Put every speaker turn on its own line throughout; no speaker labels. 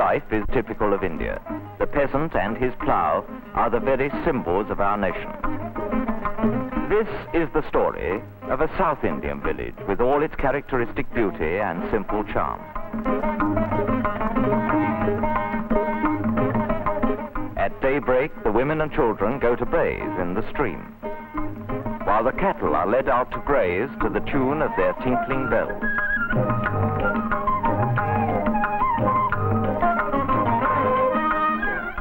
life is typical of India. The peasant and his plough are the very symbols of our nation. This is the story of a South Indian village with all its characteristic beauty and simple charm. At daybreak, the women and children go to bathe in the stream, while the cattle are led out to graze to the tune of their tinkling bells.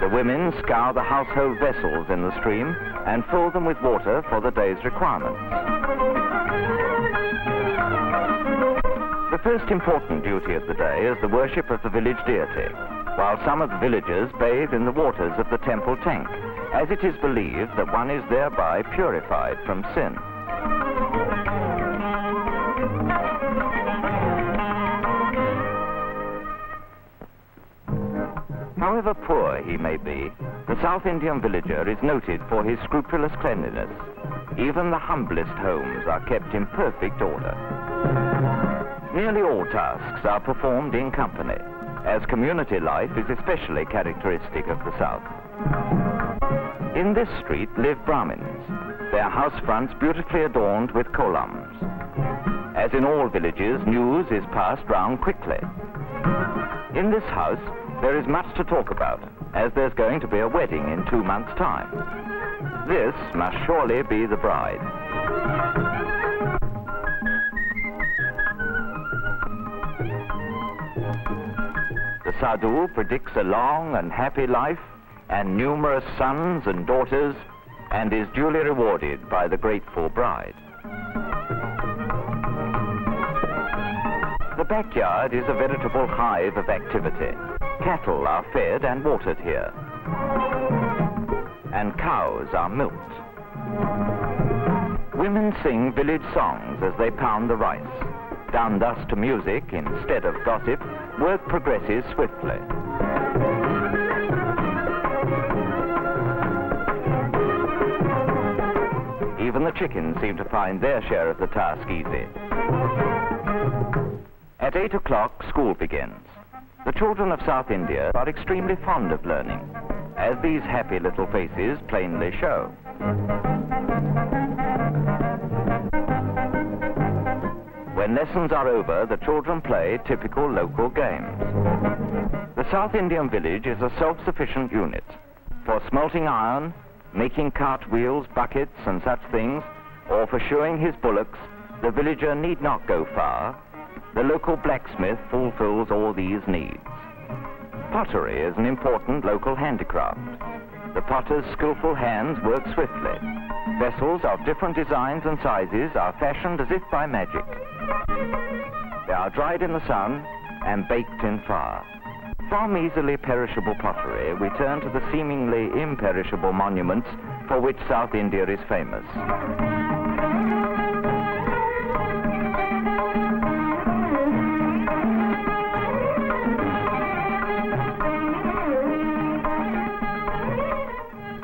The women scour the household vessels in the stream and fill them with water for the day's requirements. The first important duty of the day is the worship of the village deity, while some of the villagers bathe in the waters of the temple tank, as it is believed that one is thereby purified from sin. However poor he may be, the South Indian villager is noted for his scrupulous cleanliness. Even the humblest homes are kept in perfect order. Nearly all tasks are performed in company, as community life is especially characteristic of the South. In this street live Brahmins, their house fronts beautifully adorned with columns. As in all villages, news is passed round quickly. In this house, there is much to talk about, as there's going to be a wedding in 2 months' time. This must surely be the bride. The sadhu predicts a long and happy life and numerous sons and daughters, and is duly rewarded by the grateful bride. The backyard is a veritable hive of activity. Cattle are fed and watered here, and cows are milked. Women sing village songs as they pound the rice. Done thus to music instead of gossip, work progresses swiftly. Even the chickens seem to find their share of the task easy. At 8 o'clock, school begins. The children of South India are extremely fond of learning, as these happy little faces plainly show. When lessons are over, the children play typical local games. The South Indian village is a self-sufficient unit. For smelting iron, making cartwheels, buckets and such things, or for shoeing his bullocks, the villager need not go far. The local blacksmith fulfills all these needs. Pottery is an important local handicraft. The potter's skillful hands work swiftly. Vessels of different designs and sizes are fashioned as if by magic. They are dried in the sun and baked in fire. From easily perishable pottery, we turn to the seemingly imperishable monuments for which South India is famous.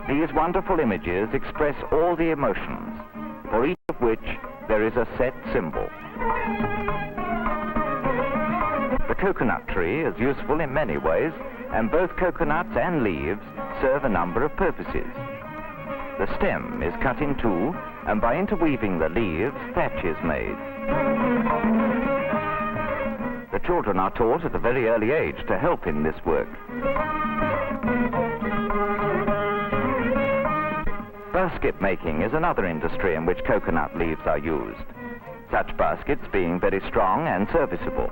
These wonderful images express all the emotions, for each of which there is a set symbol. The coconut tree is useful in many ways, and both coconuts and leaves serve a number of purposes. The stem is cut in two, and by interweaving the leaves, thatch is made. The children are taught at a very early age to help in this work. Basket making is another industry in which coconut leaves are used, such baskets being very strong and serviceable.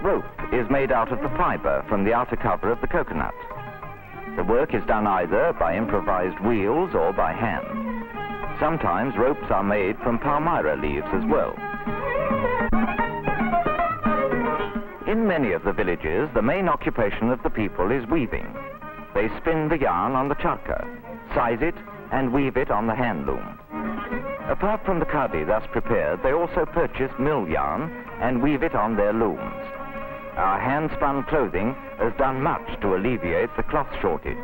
Rope is made out of the fiber from the outer cover of the coconut. The work is done either by improvised wheels or by hand. Sometimes ropes are made from palmyra leaves as well. In many of the villages, the main occupation of the people is weaving. They spin the yarn on the charka, size it, and weave it on the hand loom. Apart from the khadi thus prepared, they also purchase mill yarn and weave it on their looms. Our hand-spun clothing has done much to alleviate the cloth shortage.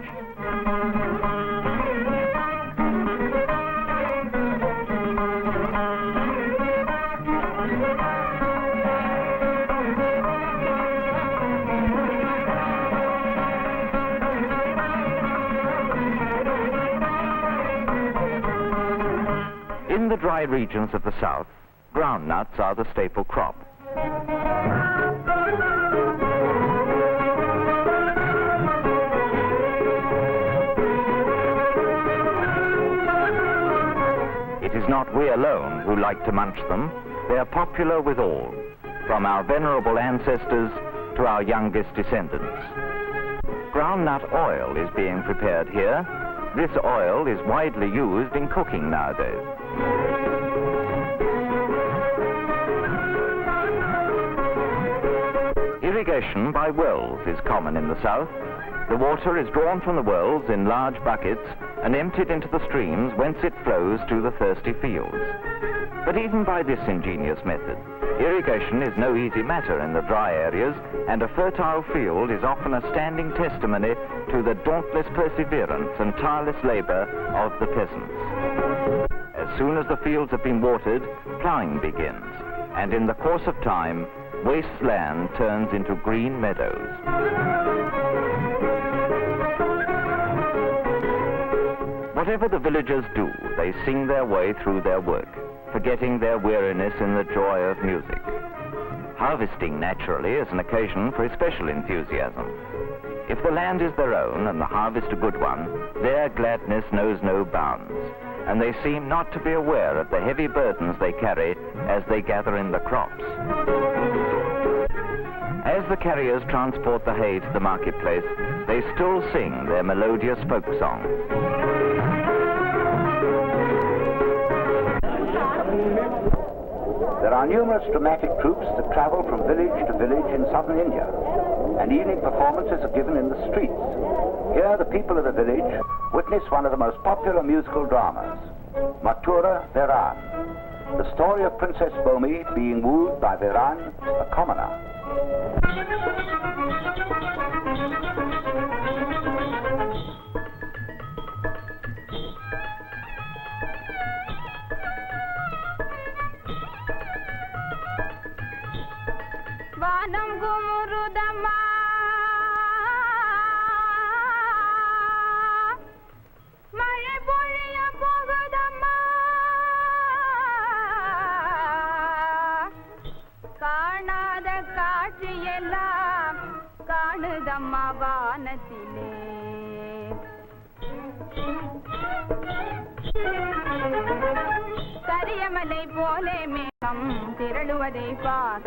In the dry regions of the south, groundnuts are the staple crop. It is not we alone who like to munch them. They are popular with all, from our venerable ancestors to our youngest descendants. Groundnut oil is being prepared here. This oil is widely used in cooking nowadays. Irrigation by wells is common in the south. The water is drawn from the wells in large buckets and emptied into the streams whence it flows to the thirsty fields. But even by this ingenious method, irrigation is no easy matter in the dry areas, and a fertile field is often a standing testimony to the dauntless perseverance and tireless labor of the peasants. As soon as the fields have been watered, plowing begins, and in the course of time, waste land turns into green meadows. Whatever the villagers do, they sing their way through their work, forgetting their weariness in the joy of music. Harvesting, naturally, is an occasion for especial enthusiasm. If the land is their own and the harvest a good one, their gladness knows no bounds, and they seem not to be aware of the heavy burdens they carry as they gather in the crops. As the carriers transport the hay to the marketplace, they still sing their melodious folk songs.
There are numerous dramatic troupes that travel from village to village in southern India, and evening performances are given in the streets. Here, the people of the village witness one of the most popular musical dramas, Mathura Viran, the story of Princess Bhumi being wooed by Viran, a commoner.
வானம் குமுறுதம்மா மழை பொழிய போகுதம்மா காணாத காட்சியெல்லாம் காணுதம்மா வானத்திலே கரியமலை போலே மேகம் திரளுவதை பார்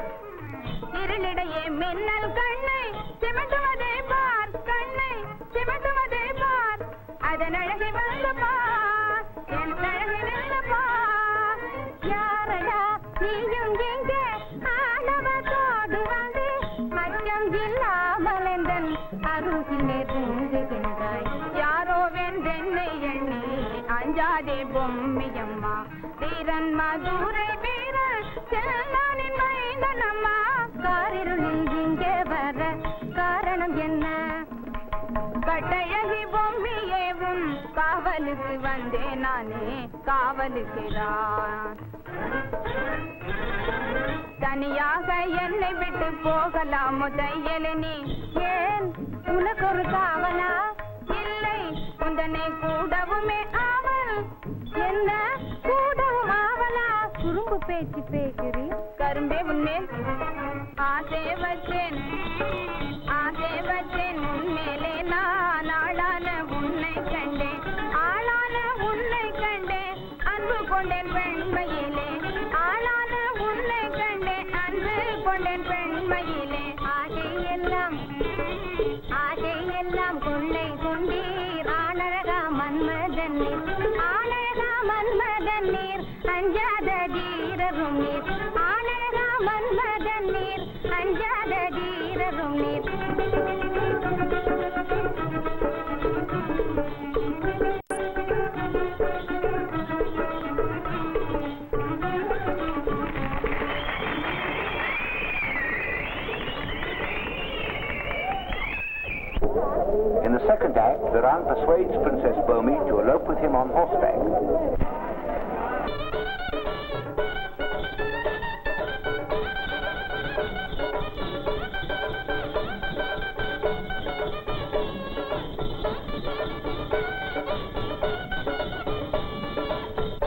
இருளிடையே மின்னல் கண்ணை சிமிட்டுவதை பார் கண்ணை சிமிட்டுவதை பார் அதன் அழகை வந்து பார் என் அழகை நின்று பார் யாரடா நீயும் எங்கே ஆணவத்தோடு வந்து அச்சம் இல்லாமல் எந்தன் அருகில் நெருங்குகின்றாய் யாரோ வென்றென்னை எண்ணி அஞ்சாதே பொம்மியம்மா வீரன் மதுரை வீரன் செல்லானின் மைந்தனம்மா காரிருளில் இங்கே வர காரணம் என்ன கட்டழகி பொம்மியேவும் காவலுக்கு வந்தேன் நானே காவலுக்கிறான் தனியாக என்னை விட்டு போகலாமோ தையலனி ஏன் உனக்கு ஒரு காவலா இல்லை உந்தனை கூடவுமே ஆவல் என்ன கூடவும் ஆவலா குறும்பு பேச்சு பேசுறி கரும்பே உன்மேல் ஆசை வச்சேன் உன்மேலே நான் ஆளான உன்னை கண்டேன் ஆளான உன்னை கண்டேன் அன்பு கொண்டேன் பெண்மையிலே ஆளான உன்னை கண்டேன் அன்பு கொண்டேன் பெண்மையிலே ஆசையெல்லாம் கொள்ளை கொண்டீர் ஆனழகா மன்மதன் நீர் அஞ்சாத தீரரும் நீர் ஆனழகா மன்மதன் நீர் அஞ்சாத தீரரும் நீர்
In the second act, Viran persuades Princess Bhumi to elope with him on horseback.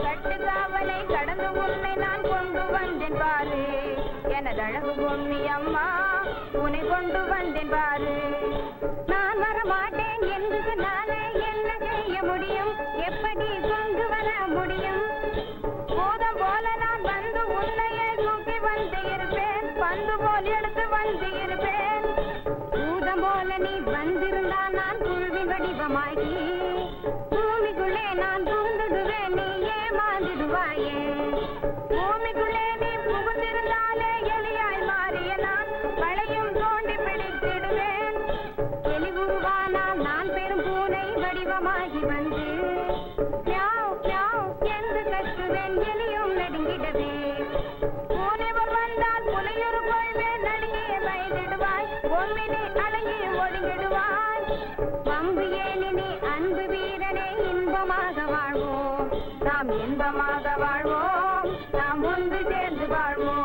கட்டுக்காவலை எனதழகு Ponni அம்மா உன்னை கொண்டு வந்தேன் பாரு. நான் வரமாட்டேன் என்று சொன்னாலே என்ன செய்ய முடியும்? எப்படி கொண்டு வர முடியும்? போதும் போல நான் வந்து உன்னையே தூக்கி வந்து இருப்பேன், பந்து போல் எடுத்து வந்து இருப்பேன். பூதம் போல நீ வந்திருந்தா நான் புழுவின் வடிவமாகி பூமிக்குள்ளே நான் புகுந்துடுவேன், நீ ஏமாந்துடுவாயே. பூமிக்குள்ளே நீ புகுந்திருந்தாலே எலியாய் மாறிய நான் பழையும் தோண்டி பிடித்திடுவேன். எலி உருவானால் நான் பெரும் பூனை வடிவமாகி வந்து மியாவ் மியாவ் என்று கற்றுவேன், எலியும் நடுங்கிடவே. பூனைவர் வந்தால் புலியொரு கொள்வேன், நடுங்கிய பயந்திடுவாய், பொம்மினி அடங்கி ஒதுங்கிடுவாய். வம்பு ஏனினி அன்பு வீரனே, இன்பமாக வாழ்வோம், நாம் இன்பமாக வாழ்வோம், நாம் ஒன்று சேர்ந்து வாழ்வோம்.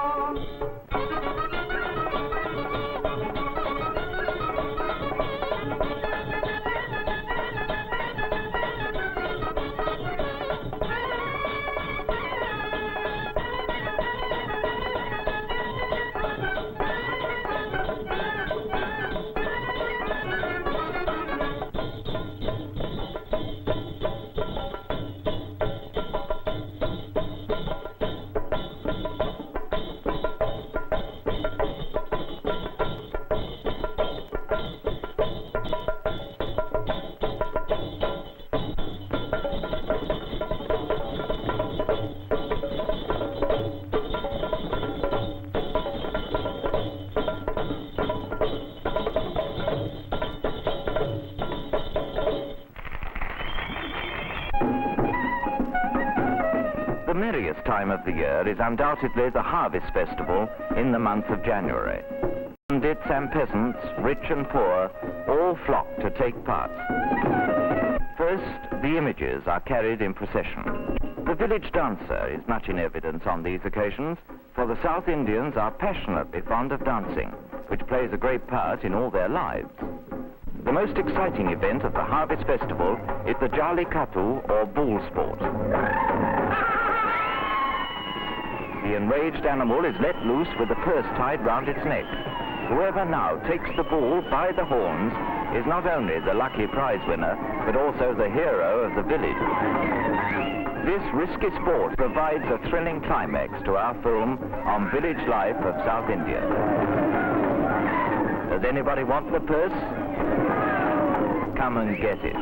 The merriest time of the year is undoubtedly the Harvest Festival in the month of January. Bandits and peasants, rich and poor, all flock to take part. First, the images are carried in procession. The village dancer is much in evidence on these occasions, for the South Indians are passionately fond of dancing, which plays a great part in all their lives. The most exciting event of the Harvest Festival is the Jallikattu or bull sport. The enraged animal is let loose with a purse tied round its neck. Whoever now takes the bull by the horns is not only the lucky prize winner, but also the hero of the village. This risky sport provides a thrilling climax to our film on village life of South India. Does anybody want the purse? Come and get it.